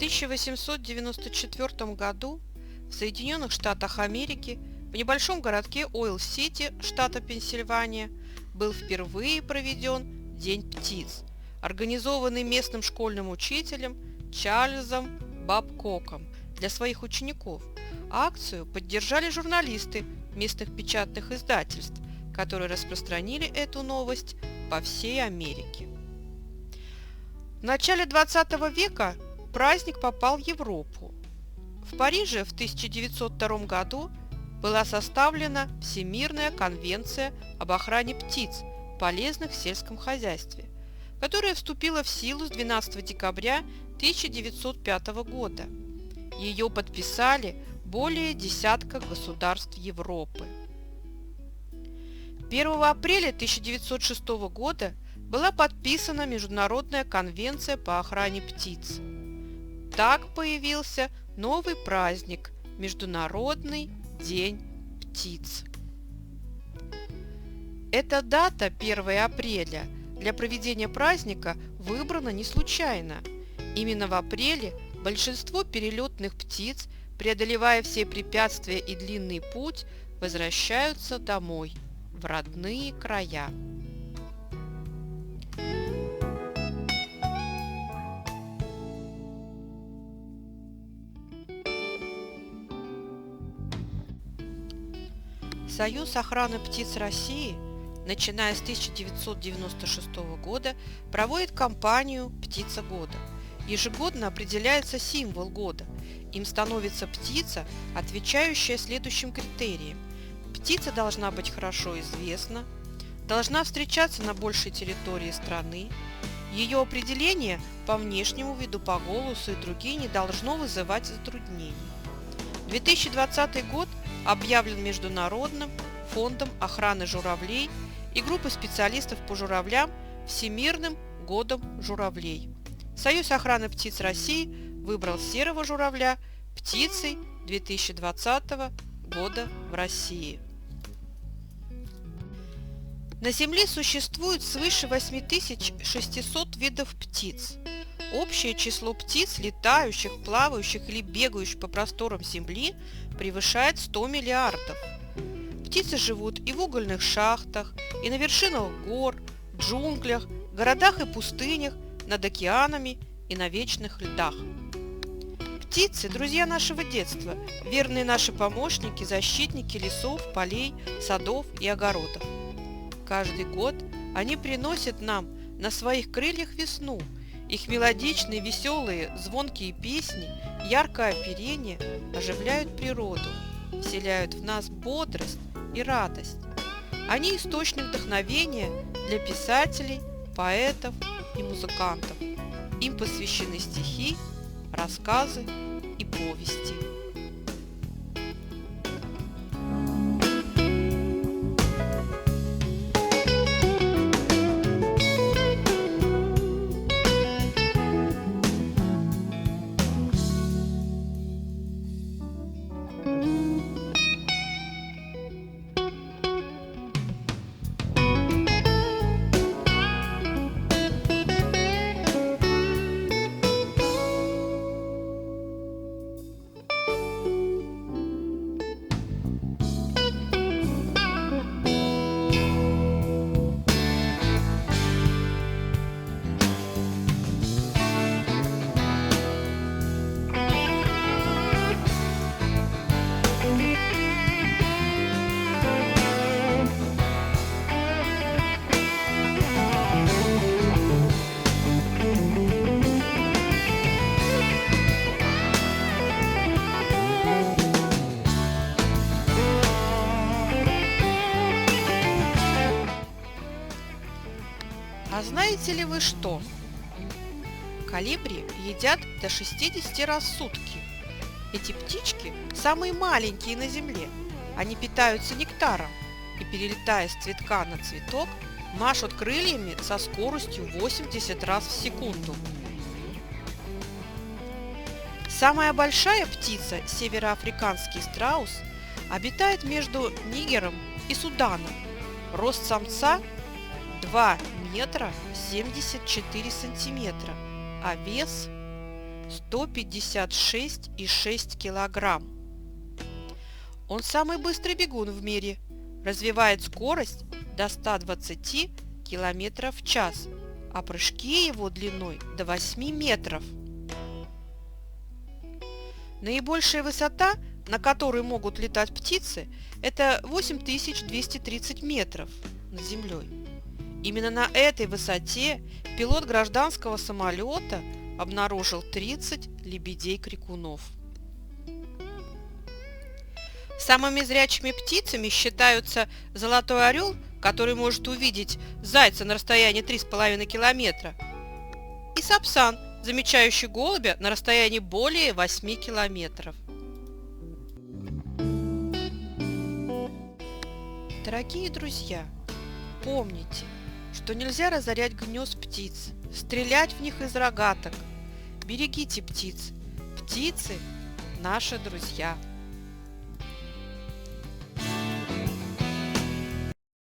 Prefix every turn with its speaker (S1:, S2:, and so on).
S1: 1894 году в Соединенных Штатах Америки в небольшом городке Ойл-Сити, штата Пенсильвания, был впервые проведен День птиц, организованный местным школьным учителем Чарльзом Бабкоком для своих учеников. Акцию поддержали журналисты местных печатных издательств, которые распространили эту новость по всей Америке. В начале 20 века праздник попал в Европу. В Париже в 1902 году была составлена Всемирная конвенция об охране птиц, полезных в сельском хозяйстве, которая вступила в силу с 12 декабря 1905 года. Ее подписали более десятка государств Европы. 1 апреля 1906 года была подписана Международная конвенция по охране птиц. Так появился новый праздник – Международный день птиц. Эта дата, 1 апреля, для проведения праздника выбрана не случайно. Именно в апреле большинство перелетных птиц, преодолевая все препятствия и длинный путь, возвращаются домой, в родные края. Союз охраны птиц России, начиная с 1996 года, проводит кампанию «Птица года». Ежегодно определяется символ года. Им становится птица, отвечающая следующим критериям. Птица должна быть хорошо известна, должна встречаться на большей территории страны, ее определение по внешнему виду, по голосу и другие не должно вызывать затруднений. 2020 год объявлен Международным фондом охраны журавлей и группой специалистов по журавлям Всемирным годом журавлей. Союз охраны птиц России выбрал серого журавля птицей 2020 года в России. На Земле существует свыше 8600 видов птиц. Общее число птиц, летающих, плавающих или бегающих по просторам Земли, превышает 100 миллиардов. Птицы живут и в угольных шахтах, и на вершинах гор, джунглях, городах и пустынях, над океанами и на вечных льдах. Птицы – друзья нашего детства, верные наши помощники, защитники лесов, полей, садов и огородов. Каждый год они приносят нам на своих крыльях весну. Их мелодичные, веселые, звонкие песни, яркое оперение оживляют природу, вселяют в нас бодрость и радость. Они источник вдохновения для писателей, поэтов и музыкантов. Им посвящены стихи, рассказы и повести. А знаете ли вы что? Колибри едят до 60 раз в сутки. Эти птички самые маленькие на Земле. Они питаются нектаром и, перелетая с цветка на цветок, машут крыльями со скоростью 80 раз в секунду. Самая большая птица, североафриканский страус, обитает между Нигером и Суданом. Рост самца 2 метра 74 сантиметра, а вес 156,6 килограмм. Он самый быстрый бегун в мире, развивает скорость до 120 км в час, а прыжки его длиной до 8 метров. Наибольшая высота, на которой могут летать птицы, это 8230 метров над землей. Именно на этой высоте пилот гражданского самолета обнаружил 30 лебедей-крикунов. Самыми зрячими птицами считаются золотой орел, который может увидеть зайца на расстоянии 3,5 километра, и сапсан, замечающий голубя на расстоянии более 8 километров. Дорогие друзья, помните, что нельзя разорять гнезд птиц, стрелять в них из рогаток. Берегите птиц. Птицы – наши друзья.